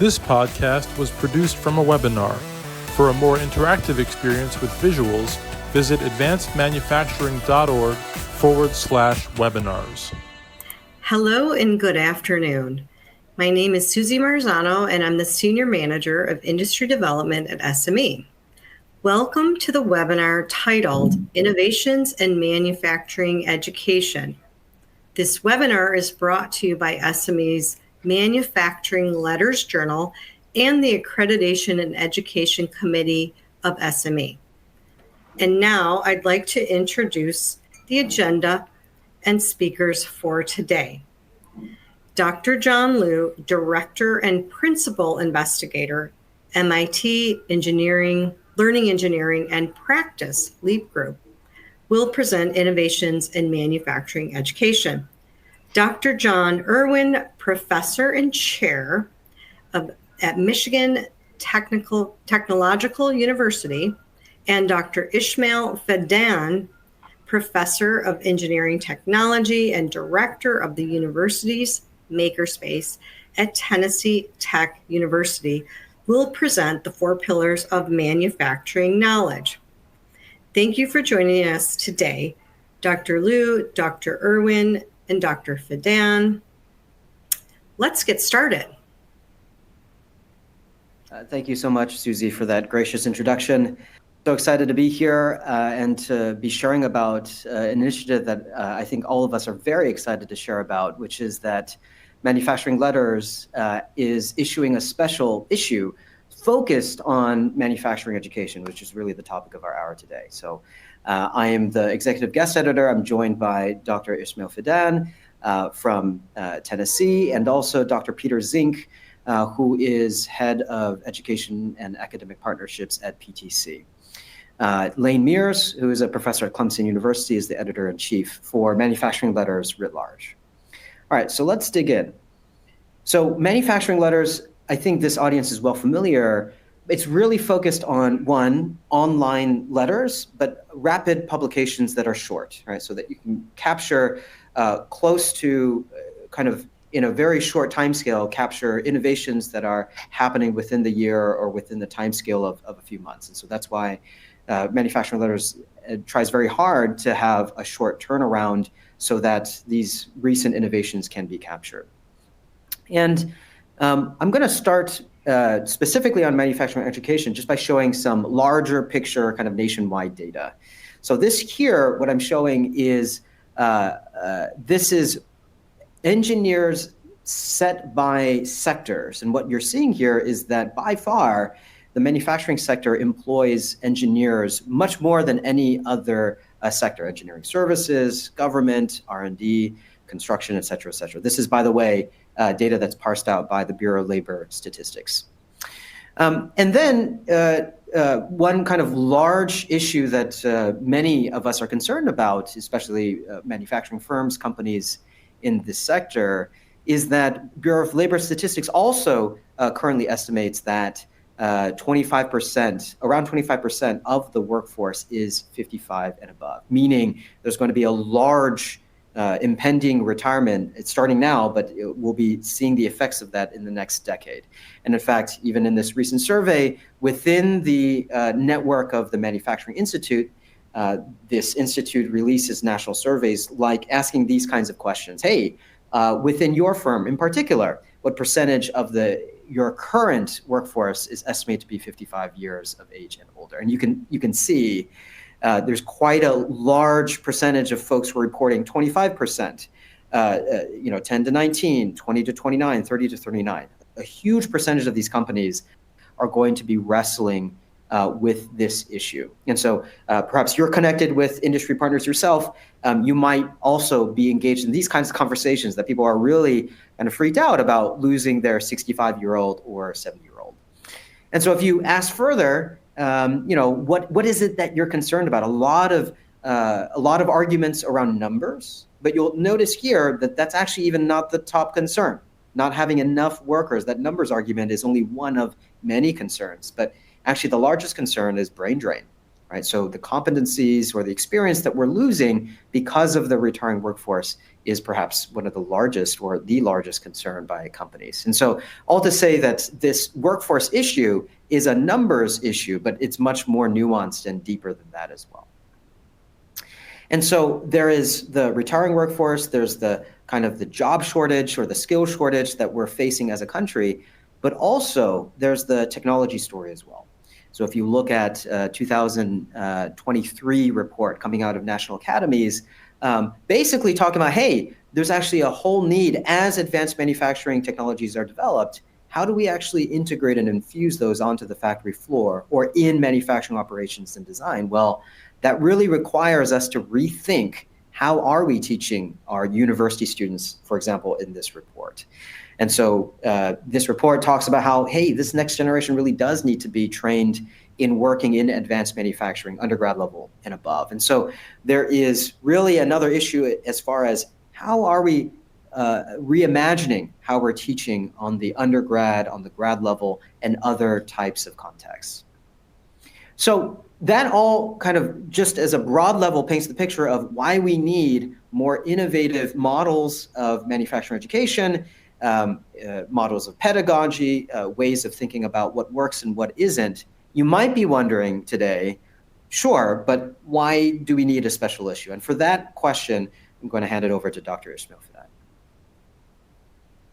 This podcast was produced from a webinar. For a more interactive experience with visuals, visit advancedmanufacturing.org/webinars. Hello and good afternoon. My name is Susie Marzano and I'm the Senior Manager of Industry Development at SME. Welcome to the webinar titled Innovations in Manufacturing Education. This webinar is brought to you by SME's Manufacturing Letters Journal and the Accreditation and Education Committee of SME. And now I'd like to introduce the agenda and speakers for today. Dr. John Liu, Director and Principal Investigator, MIT Learning Engineering and Practice LEAP Group, will present Innovations in Manufacturing Education. Dr. John Irwin, Professor and Chair at Michigan Technological University, and Dr. Ismail Fadan, Professor of Engineering Technology and Director of the university's Makerspace at Tennessee Tech University, will present the 4 pillars of manufacturing knowledge. Thank you for joining us today, Dr. Liu, Dr. Irwin, and Dr. Fadan. Let's get started. Thank you so much, Susie, for that gracious introduction. So excited to be here and to be sharing about an initiative that I think all of us are very excited to share about, which is that Manufacturing Letters is issuing a special issue focused on manufacturing education, which is really the topic of our hour today. So I am the executive guest editor. I'm joined by Dr. Ismail Fadan from Tennessee, and also Dr. Peter Zink, who is head of education and academic partnerships at PTC. Lane Mears, who is a professor at Clemson University, is the editor-in-chief for Manufacturing Letters writ large. All right, so let's dig in. So Manufacturing Letters, I think this audience is well familiar. It's really focused on, one, online letters, but rapid publications that are short, right? So that you can capture close to kind of in a very short timescale, capture innovations that are happening within the year or within the timescale of a few months. And so that's why Manufacturing Letters tries very hard to have a short turnaround so that these recent innovations can be captured. And I'm going to start specifically on manufacturing education just by showing some larger picture kind of nationwide data. So this here, what I'm showing is this is engineers set by sectors. And what you're seeing here is that by far, the manufacturing sector employs engineers much more than any other sector: engineering services, government, R&D, construction, et cetera, et cetera. This is, by the way, data that's parsed out by the Bureau of Labor Statistics. And then one kind of large issue that many of us are concerned about, especially manufacturing firms, companies in this sector, is that Bureau of Labor Statistics also currently estimates that around 25% of the workforce is 55 and above, meaning there's going to be a large impending retirement. It's starting now, but we'll be seeing the effects of that in the next decade. And in fact, even in this recent survey, within the network of the Manufacturing Institute, this institute releases national surveys like asking these kinds of questions. Hey, within your firm in particular, what percentage of your current workforce is estimated to be 55 years of age and older? And you can see there's quite a large percentage of folks who are reporting 25%, 10 to 19, 20 to 29, 30 to 39. A huge percentage of these companies are going to be wrestling with this issue. And so perhaps you're connected with industry partners yourself. You might also be engaged in these kinds of conversations that people are really kind of freaked out about losing their 65-year-old or 70-year-old. And so if you ask further, what is it that you're concerned about? A lot of arguments around numbers, but you'll notice here that that's actually even not the top concern. Not having enough workers, that numbers argument is only one of many concerns, but actually the largest concern is brain drain, right? So the competencies or the experience that we're losing because of the retiring workforce is perhaps one of the largest or the largest concern by companies. And so all to say that this workforce issue is a numbers issue, but it's much more nuanced and deeper than that as well. And so there is the retiring workforce, there's the kind of the job shortage or the skill shortage that we're facing as a country, but also there's the technology story as well. So if you look at 2023 report coming out of national academies, basically talking about, hey, there's actually a whole need as advanced manufacturing technologies are developed. How do we actually integrate and infuse those onto the factory floor or in manufacturing operations and design? Well, that really requires us to rethink how are we teaching our university students, for example, in this report. And so this report talks about how, hey, this next generation really does need to be trained in working in advanced manufacturing, undergrad level and above. And so there is really another issue as far as how are we reimagining how we're teaching on the undergrad, on the grad level, and other types of contexts. So that all kind of just as a broad level paints the picture of why we need more innovative models of manufacturing education, models of pedagogy, ways of thinking about what works and what isn't. You might be wondering today, sure, but why do we need a special issue? And for that question, I'm going to hand it over to Dr. Ismail for that.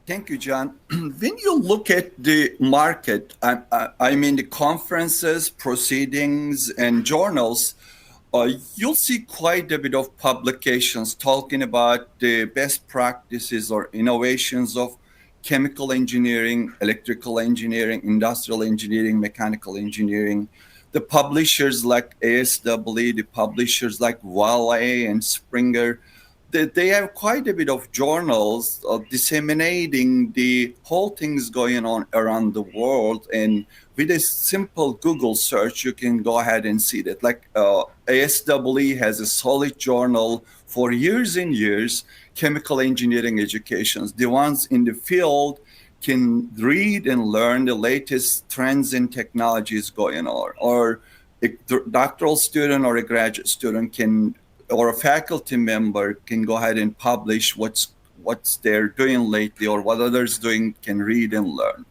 Thank you, John. When you look at the market, I mean the conferences, proceedings, and journals, you'll see quite a bit of publications talking about the best practices or innovations of chemical engineering, electrical engineering, industrial engineering, mechanical engineering. The publishers like ASWE, the publishers like Vale and Springer, they have quite a bit of journals disseminating the whole things going on around the world. And with a simple Google search, you can go ahead and see that. Like ASWE has a solid journal for years and years, chemical engineering educations. The ones in the field can read and learn the latest trends and technologies going on. Or a doctoral student or a graduate student can, or a faculty member can go ahead and publish what's they're doing lately or what others doing, can read and learn.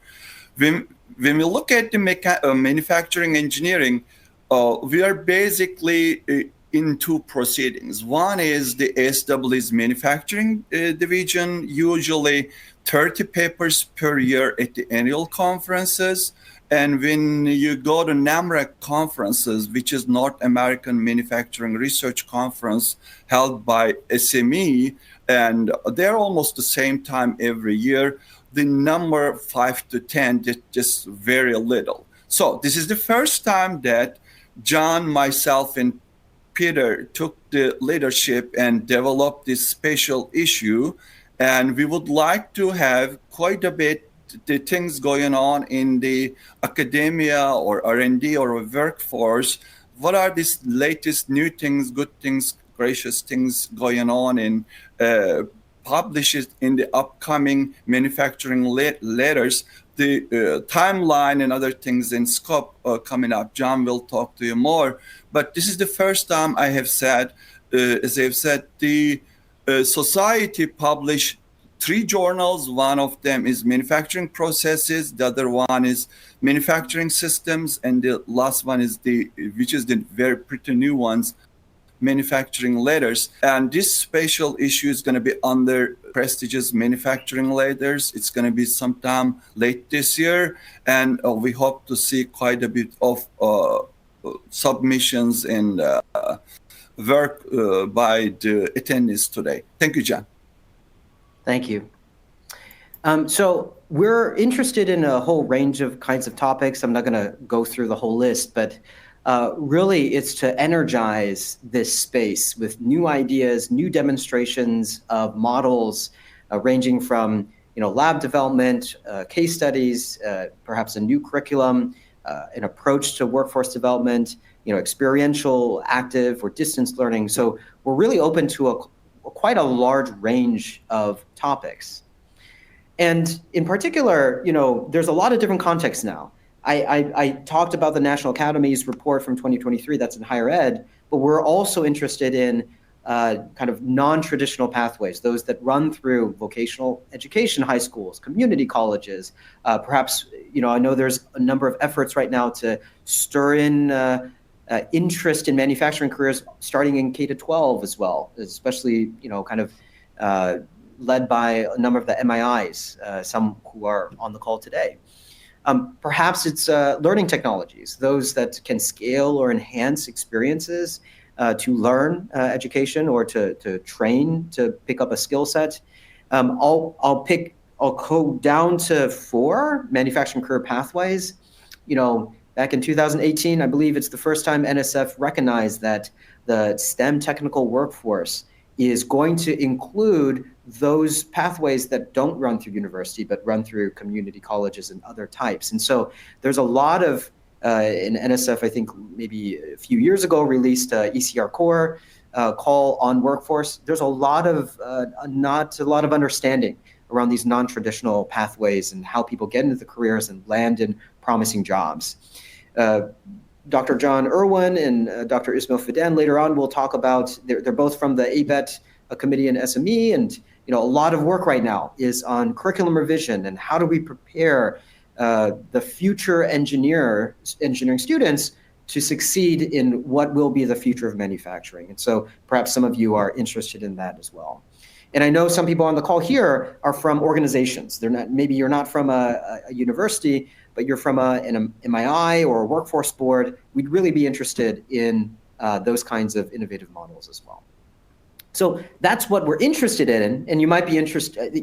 When we look at the manufacturing engineering, we are basically in two proceedings. One is the ASWE's manufacturing division, usually 30 papers per year at the annual conferences. And when you go to NAMREC conferences, which is North American Manufacturing Research Conference held by SME, and they're almost the same time every year, the number 5 to 10, just very little. So this is the first time that John, myself, and Peter took the leadership and developed this special issue. And we would like to have quite a bit the things going on in the academia or R&D or workforce. What are these latest new things, good things, gracious things going on, and publish it in the upcoming manufacturing letters, the timeline and other things in scope coming up. John will talk to you more. But this is the first time I have said, as I've said, the society published 3 journals. One of them is manufacturing processes, the other one is manufacturing systems, and the last one is which is the very pretty new ones, manufacturing letters. And this special issue is going to be under prestigious manufacturing letters. It's going to be sometime late this year, and we hope to see quite a bit of submissions and work by the attendees today. Thank you, John. Thank you. So we're interested in a whole range of kinds of topics. I'm not going to go through the whole list, but really it's to energize this space with new ideas, new demonstrations of models ranging from lab development, case studies, perhaps a new curriculum, an approach to workforce development, experiential, active, or distance learning. So we're really open to quite a large range of topics. And in particular, there's a lot of different contexts now. I talked about the National Academies report from 2023, that's in higher ed, but we're also interested in kind of non-traditional pathways, those that run through vocational education, high schools, community colleges. Perhaps, I know there's a number of efforts right now to stir in interest in manufacturing careers starting in K-12 as well, especially, kind of led by a number of the MIIs, some who are on the call today. Perhaps it's learning technologies, those that can scale or enhance experiences to learn education or to train to pick up a skill set. I'll go down to 4 manufacturing career pathways. Back in 2018, I believe it's the first time NSF recognized that the STEM technical workforce is going to include those pathways that don't run through university, but run through community colleges and other types. And so there's a lot of, in NSF, I think maybe a few years ago, released ECR Core call on workforce. There's not a lot of understanding around these non-traditional pathways and how people get into the careers and land in promising jobs. Dr. John Irwin and Dr. Ismail Fidan later on will talk about, they're both from the ABET committee in SME, and a lot of work right now is on curriculum revision and how do we prepare the future engineering students to succeed in what will be the future of manufacturing. And so perhaps some of you are interested in that as well. And I know some people on the call here are from organizations. Maybe you're not from a university, but you're from an MII or a workforce board. We'd really be interested in those kinds of innovative models as well. So that's what we're interested in, and you might be interested,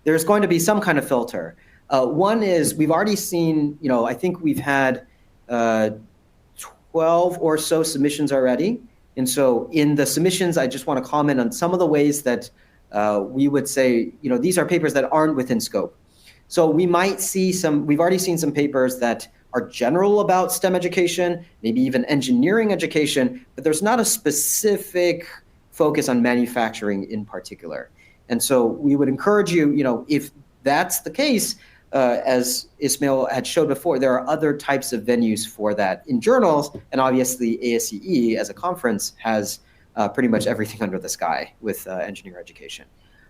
there's going to be some kind of filter. One is we've already seen, I think we've had 12 or so submissions already. And so in the submissions, I just want to comment on some of the ways that we would say, these are papers that aren't within scope. So we might see we've already seen some papers that are general about STEM education, maybe even engineering education, but there's not a specific focus on manufacturing in particular. And so we would encourage you, if that's the case, as Ismail had showed before, there are other types of venues for that in journals, and obviously ASCE as a conference has pretty much everything under the sky with engineering education.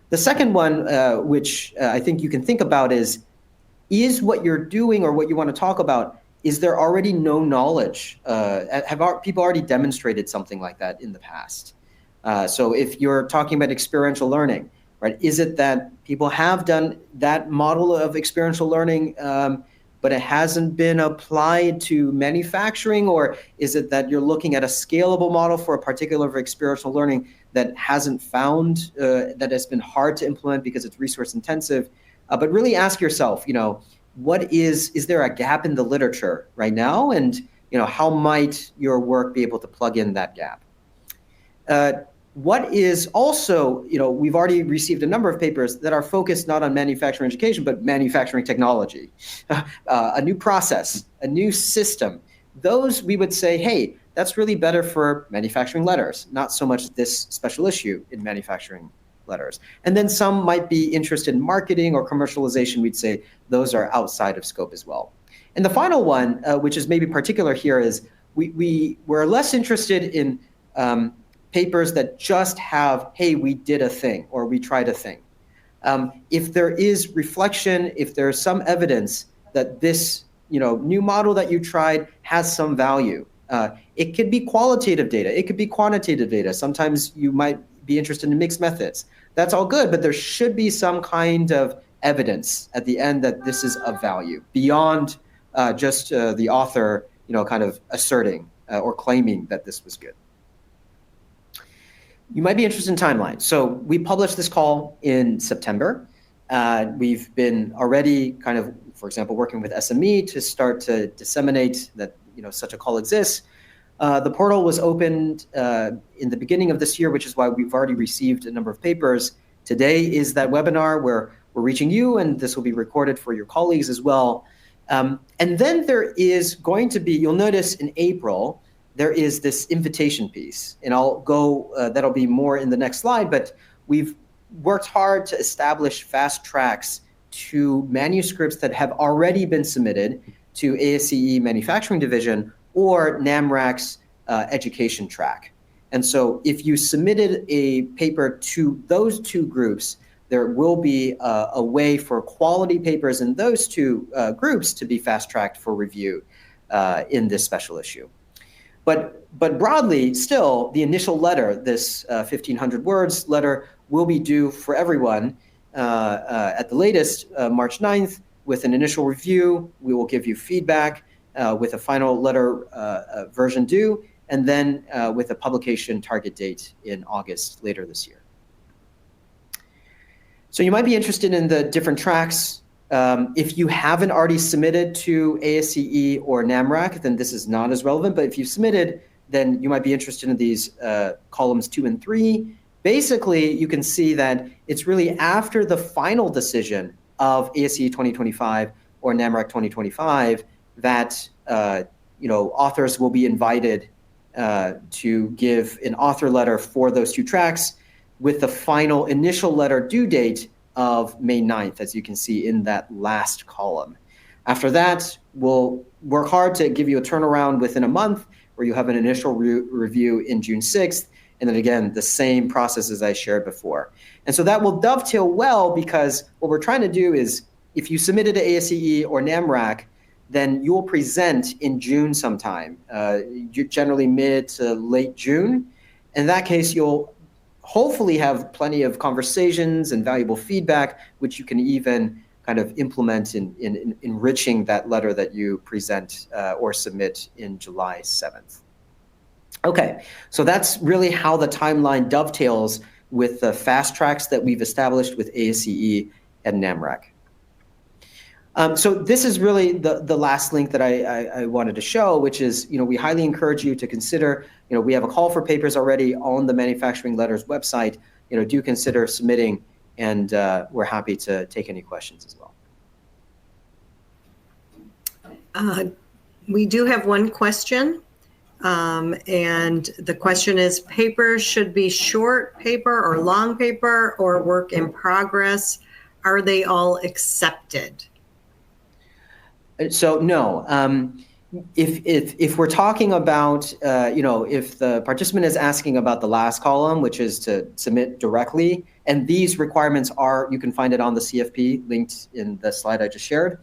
The second one, which I think you can think about is what you're doing or what you want to talk about, is there already no knowledge? Have people already demonstrated something like that in the past? So if you're talking about experiential learning, right, is it that people have done that model of experiential learning, but it hasn't been applied to manufacturing? Or is it that you're looking at a scalable model for a particular experiential learning that hasn't found, that has been hard to implement because it's resource intensive? But really ask yourself, is there a gap in the literature right now? And, how might your work be able to plug in that gap? What is also, we've already received a number of papers that are focused not on manufacturing education, but manufacturing technology, a new process, a new system. Those we would say, hey, that's really better for manufacturing letters, not so much this special issue in manufacturing letters. And then some might be interested in marketing or commercialization. We'd say those are outside of scope as well. And the final one, which is maybe particular here, is we're less interested in papers that just have, hey, we did a thing or we tried a thing. If there is reflection, if there's some evidence that this new model that you tried has some value, it could be qualitative data, it could be quantitative data. Sometimes you might be interested in mixed methods. That's all good, but there should be some kind of evidence at the end that this is of value beyond just the author, kind of asserting or claiming that this was good. You might be interested in timeline. So we published this call in September. We've been already kind of, for example, working with SME to start to disseminate that such a call exists. The portal was opened in the beginning of this year, which is why we've already received a number of papers. Today is that webinar where we're reaching you, and this will be recorded for your colleagues as well. And then there is going to be, you'll notice in April, there is this invitation piece, and I'll go, that'll be more in the next slide, but we've worked hard to establish fast tracks to manuscripts that have already been submitted to ASCE Manufacturing Division or NAMRAC's education track. And so if you submitted a paper to those two groups, there will be a way for quality papers in those two groups to be fast-tracked for review in this special issue. But broadly, still, the initial letter, this 1,500 words letter, will be due for everyone at the latest March 9th with an initial review. We will give you feedback with a final letter version due, and then with a publication target date in August later this year. So you might be interested in the different tracks. If you haven't already submitted to ASCE or NAMRAC, then this is not as relevant. But if you've submitted, then you might be interested in these columns 2 and 3. Basically, you can see that it's really after the final decision of ASCE 2025 or NAMRAC 2025 that authors will be invited to give an author letter for those two tracks, with the final initial letter due date of May 9th, as you can see in that last column. After that, we'll work hard to give you a turnaround within a month, where you have an initial review in June 6th, and then again, the same process as I shared before. And so that will dovetail well, because what we're trying to do is, if you submitted to ASCE or NAMRAC, then you'll present in June sometime, generally mid to late June. In that case, you'll hopefully have plenty of conversations and valuable feedback, which you can even kind of implement in enriching that letter that you present or submit in July 7th. Okay, so that's really how the timeline dovetails with the fast tracks that we've established with ASCE and NAMRAC. So this is really the last link that I wanted to show, which is, we highly encourage you to consider, we have a call for papers already on the Manufacturing Letters website. Do consider submitting, and we're happy to take any questions as well. We do have one question, and the question is, papers should be short paper or long paper or work in progress. Are they all accepted? So no, if we're talking about, if the participant is asking about the last column, which is to submit directly, and these requirements are, you can find it on the CFP linked in the slide I just shared.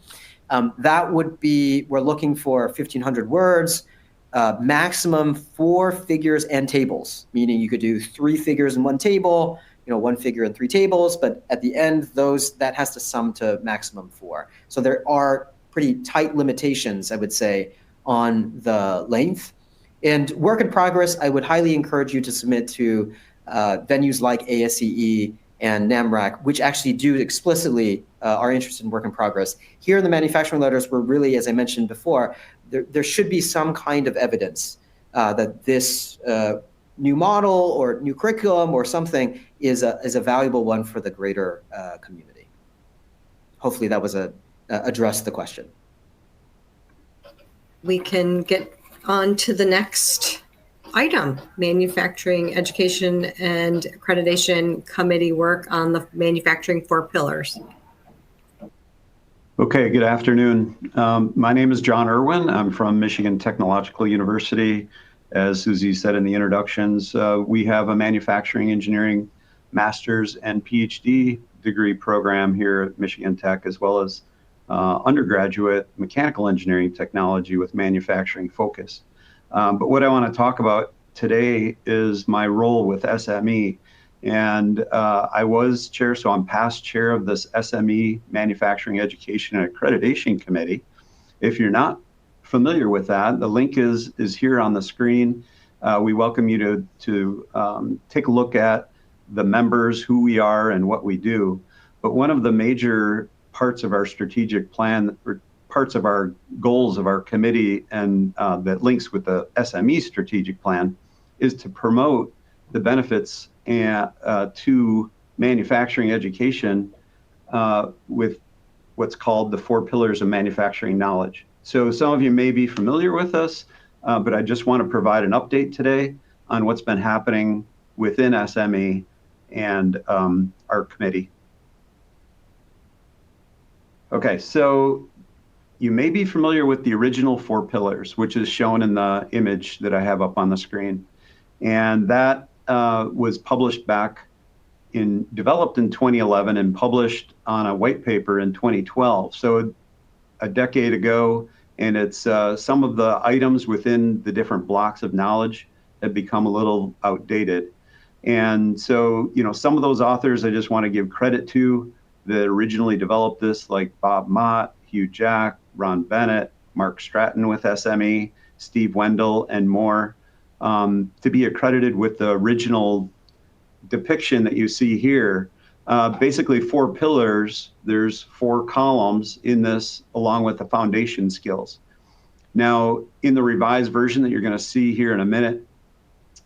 That would be, we're looking for 1,500 words, maximum 4 figures and tables, meaning you could do 3 figures in one table, 1 figure in 3 tables, but at the end, that has to sum to maximum 4. So there are pretty tight limitations, I would say, on the length. And work in progress, I would highly encourage you to submit to venues like ASCE and NAMRAC, which actually do explicitly are interested in work in progress. Here in the Manufacturing Letters, we're really, as I mentioned before, there should be some kind of evidence that this new model or new curriculum or something is a valuable one for the greater community. Hopefully that was address the question. We can get on to the next item, Manufacturing Education and Accreditation Committee work on the Manufacturing 4 Pillars. Okay, good afternoon. My name is John Irwin. I'm from Michigan Technological University. As Susie said in the introductions, we have a manufacturing engineering master's and PhD degree program here at Michigan Tech, as well as undergraduate mechanical engineering technology with manufacturing focus. But what I want to talk about today is my role with SME. And I was chair, so I'm past chair of this SME Manufacturing Education and Accreditation Committee. If you're not familiar with that, the link is here on the screen. We welcome you to take a look at the members, who we are and what we do. But one of the major parts of our strategic plan, or parts of our goals of our committee, and that links with the SME strategic plan, is to promote the benefits to manufacturing education with what's called the 4 pillars of manufacturing knowledge. So some of you may be familiar with us, but I just want to provide an update today on what's been happening within SME and our committee. Okay, so you may be familiar with the original 4 pillars, which is shown in the image that I have up on the screen. And that was developed in 2011 and published on a white paper in 2012. So a decade ago, and it's some of the items within the different blocks of knowledge have become a little outdated. And so, some of those authors I just want to give credit to that originally developed this, like Bob Mott, Hugh Jack, Ron Bennett, Mark Stratton with SME, Steve Wendell, and more, to be accredited with the original depiction that you see here. Basically 4 pillars, there's 4 columns in this along with the foundation skills. Now, in the revised version that you're going to see here in a minute,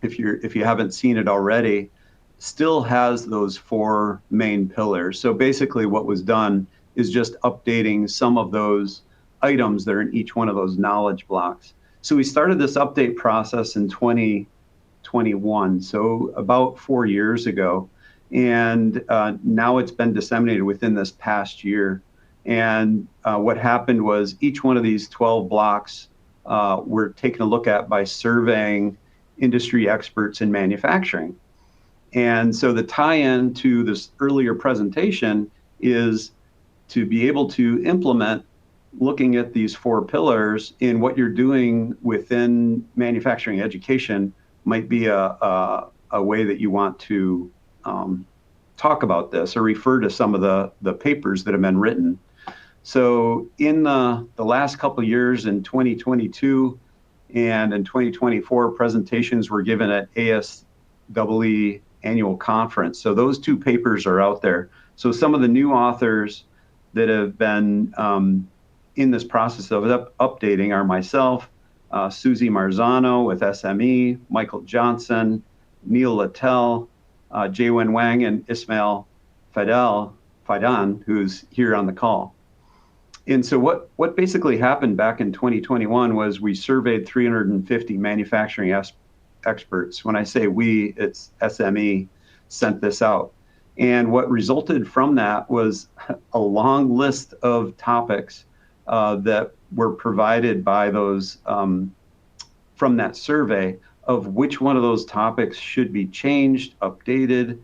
if you haven't seen it already, still has those 4 main pillars. So basically what was done is just updating some of those items that are in each one of those knowledge blocks. So we started this update process in 2021, so about 4 years ago. And now it's been disseminated within this past year. And what happened was each one of these 12 blocks were taken a look at by surveying industry experts in manufacturing. And so the tie-in to this earlier presentation is to be able to implement looking at these 4 pillars in what you're doing within manufacturing education might be a way that you want to talk about this or refer to some of the papers that have been written. So in the last couple of years, in 2022 and in 2024, presentations were given at ASEE annual conference. So those 2 papers are out there. So some of the new authors that have been in this process of updating are myself, Susie Marzano with SME, Michael Johnson, Neil Littell, Jae-Wen Wang, and Ismail Faidan, who's here on the call. And so what basically happened back in 2021 was we surveyed 350 manufacturing experts. When I say we, it's SME sent this out. And what resulted from that was a long list of topics that were provided by those from that survey of which one of those topics should be changed, updated,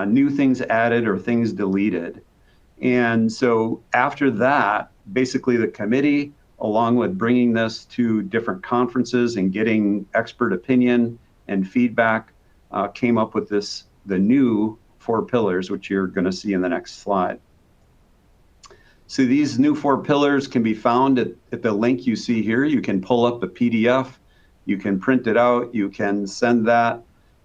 new things added, or things deleted. And so after that, basically the committee, along with bringing this to different conferences and getting expert opinion and feedback, came up with the new 4 pillars, which you're going to see in the next slide. So these new 4 pillars can be found at the link you see here. You can pull up the PDF, you can print it out, you can send that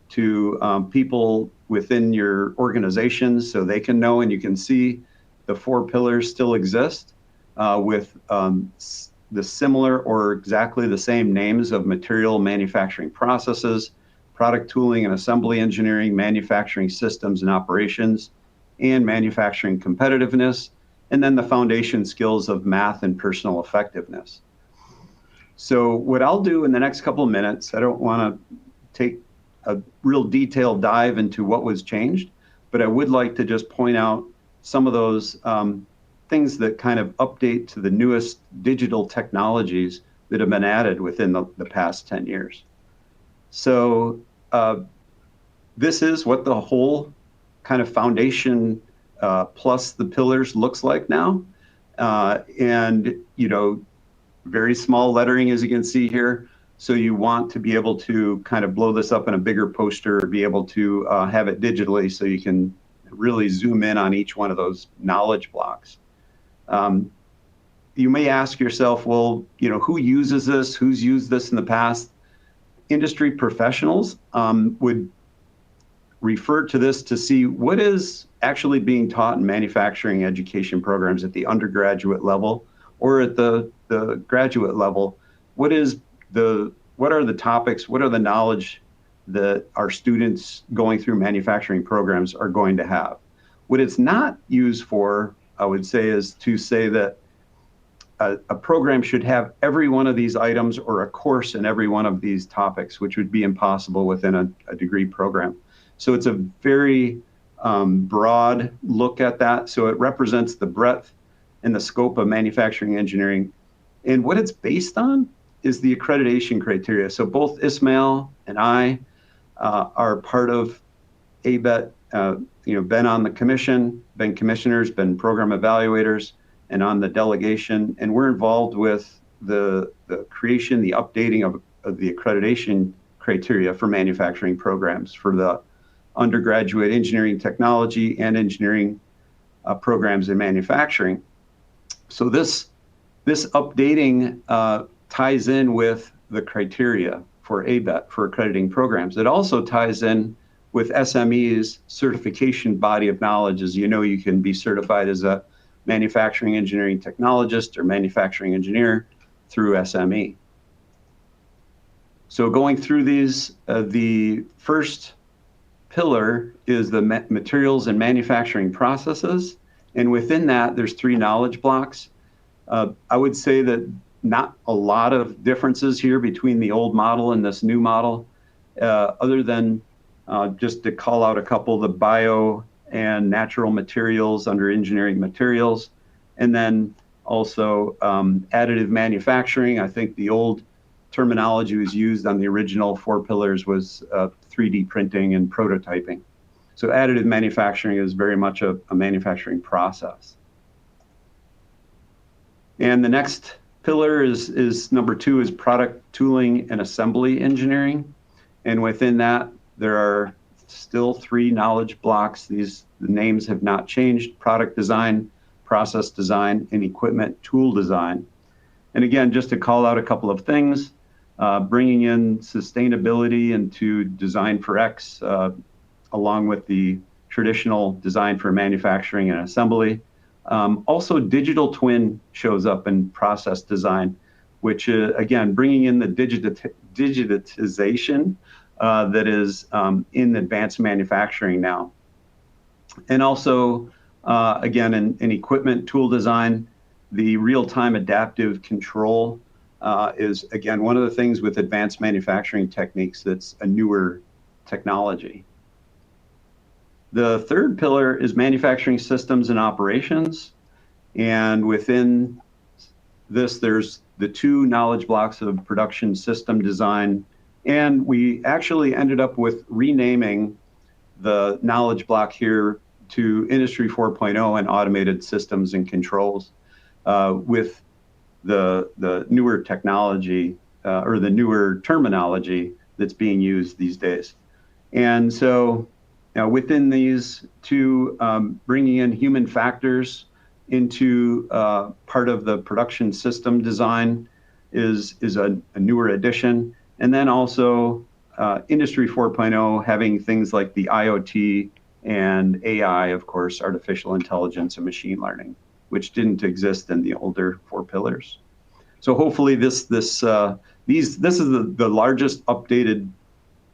to people within your organizations so they can know, and you can see the 4 pillars still exist with the similar or exactly the same names of material manufacturing processes, product tooling and assembly engineering, manufacturing systems and operations, and manufacturing competitiveness, and then the foundation skills of math and personal effectiveness. So what I'll do in the next couple of minutes, I don't want to take a real detailed dive into what was changed, but I would like to just point out some of those things that kind of update to the newest digital technologies that have been added within the past 10 years. So this is what the whole kind of foundation plus the pillars looks like now. And, very small lettering, as you can see here. So you want to be able to kind of blow this up in a bigger poster, or be able to have it digitally so you can really zoom in on each one of those knowledge blocks. You may ask yourself, well, who uses this? Who's used this in the past? Industry professionals would refer to this to see what is actually being taught in manufacturing education programs at the undergraduate level or at the graduate level. What are the topics? What are the knowledge that our students going through manufacturing programs are going to have? What it's not used for, I would say, is to say that a program should have every one of these items or a course in every one of these topics, which would be impossible within a degree program. So it's a very broad look at that. So it represents the breadth and the scope of manufacturing engineering. And what it's based on is the accreditation criteria. So both Ismail and I are part of ABET, been on the commission, been commissioners, been program evaluators, and on the delegation. And we're involved with the creation, the updating of the accreditation criteria for manufacturing programs for the undergraduate engineering technology and engineering programs in manufacturing. So this updating ties in with the criteria for ABET for accrediting programs. It also ties in with SME's certification body of knowledge. As you know, you can be certified as a manufacturing engineering technologist or manufacturing engineer through SME. So going through these, the first pillar is the materials and manufacturing processes. And within that, there's 3 knowledge blocks. I would say that not a lot of differences here between the old model and this new model, other than just to call out a couple, the bio and natural materials under engineering materials, and then also additive manufacturing. I think the old terminology was used on the original 4 pillars was 3D printing and prototyping. So additive manufacturing is very much a manufacturing process. And the next pillar is number 2 is product tooling and assembly engineering. And within that, there are still 3 knowledge blocks. The names have not changed: product design, process design, and equipment tool design. And again, just to call out a couple of things, bringing in sustainability into Design for X, along with the traditional design for manufacturing and assembly. Also, digital twin shows up in process design, which again, bringing in the digitization that is in advanced manufacturing now. And also, again, in equipment tool design, the real-time adaptive control is, again, one of the things with advanced manufacturing techniques that's a newer technology. The third pillar is manufacturing systems and operations. And within this, there's the 2 knowledge blocks of production system design. And we actually ended up with renaming the knowledge block here to Industry 4.0 and automated systems and controls with the newer technology or the newer terminology that's being used these days. And so within these 2, bringing in human factors into part of the production system design is a newer addition. And then also Industry 4.0 having things like the IoT and AI, of course, artificial intelligence and machine learning, which didn't exist in the older 4 pillars. So hopefully this is the largest updated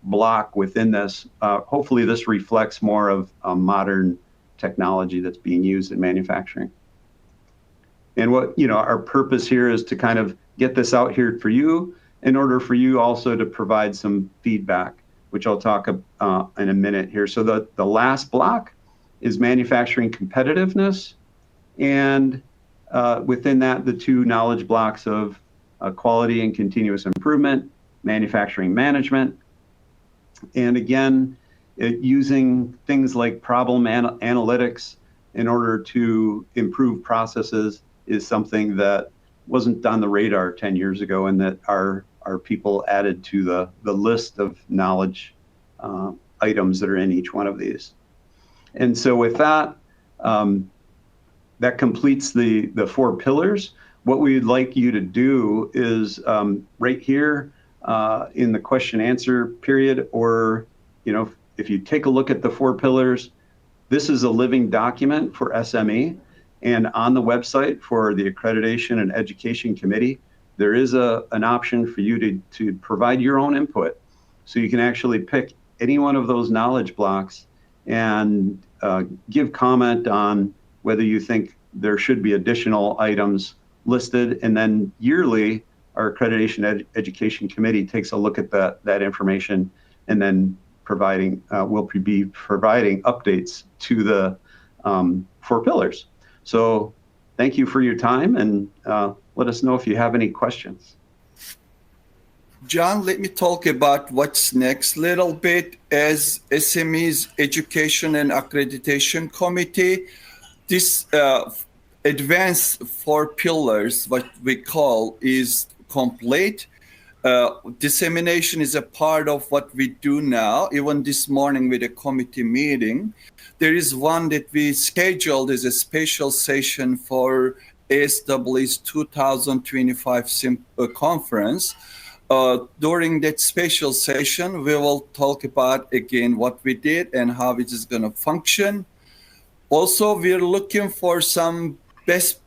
block within this. Hopefully this reflects more of modern technology that's being used in manufacturing. And what our purpose here is to kind of get this out here for you in order for you also to provide some feedback, which I'll talk in a minute here. So the last block is manufacturing competitiveness. And within that, the 2 knowledge blocks of quality and continuous improvement, manufacturing management. And again, using things like problem analytics in order to improve processes is something that wasn't on the radar 10 years ago, and that our people added to the list of knowledge items that are in each one of these. And so with that, that completes the 4 pillars. What we'd like you to do is right here in the question answer period, or if you take a look at the 4 pillars, this is a living document for SME. And on the website for the Accreditation and Education Committee, there is an option for you to provide your own input. So you can actually pick any one of those knowledge blocks and give comment on whether you think there should be additional items listed. And then yearly, our Accreditation Education Committee takes a look at that information, and then we'll be providing updates to the 4 pillars. So thank you for your time, and let us know if you have any questions. John, let me talk about what's next a little bit. As SME's Education and Accreditation Committee, this advanced 4 pillars, what we call, is complete. Dissemination is a part of what we do now. Even this morning with a committee meeting, there is one that we scheduled as a special session for ASEE's 2025 conference. During that special session, we will talk about again what we did and how it is going to function. Also, we're looking for some best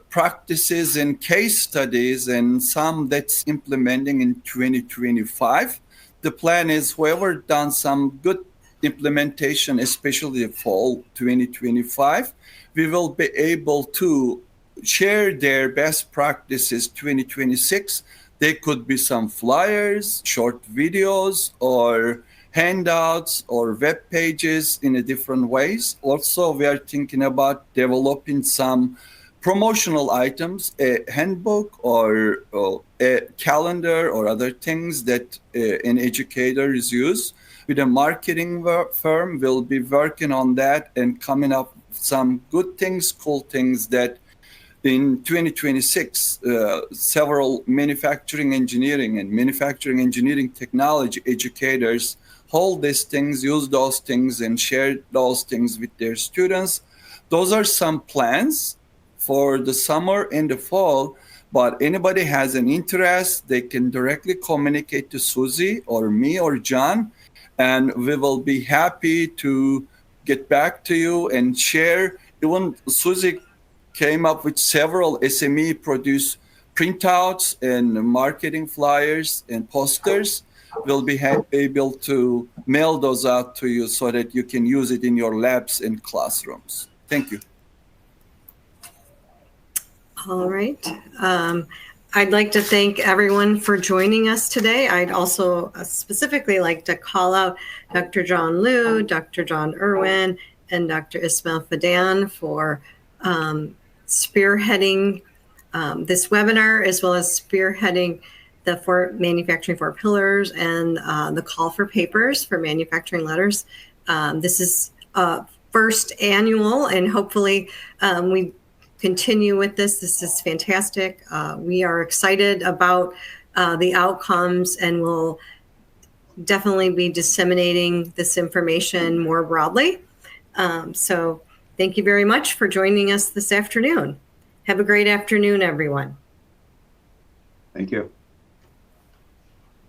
practices and case studies and some that's implementing in 2025. The plan is whoever done some good implementation, especially the fall 2025, we will be able to share their best practices 2026. They could be some flyers, short videos, or handouts or web pages in a different ways. Also, we are thinking about developing some promotional items, a handbook or a calendar or other things that an educator is use. With a marketing firm, we'll be working on that and coming up with some good things, cool things that in 2026, several manufacturing engineering and manufacturing engineering technology educators hold these things, use those things, and share those things with their students. Those are some plans for the summer and the fall, but anybody has an interest, they can directly communicate to Susie or me or John, and we will be happy to get back to you and share. Even Susie came up with several SME produced printouts and marketing flyers and posters. We'll be able to mail those out to you so that you can use it in your labs and classrooms. Thank you. All right. I'd like to thank everyone for joining us today. I'd also specifically like to call out Dr. John Liu, Dr. John Irwin, and Dr. Ismail Fadan for spearheading this webinar, as well as spearheading the manufacturing 4 pillars and the call for papers for manufacturing letters. This is first annual, and hopefully we continue with this. This is fantastic. We are excited about the outcomes, and we'll definitely be disseminating this information more broadly. So thank you very much for joining us this afternoon. Have a great afternoon, everyone. Thank you.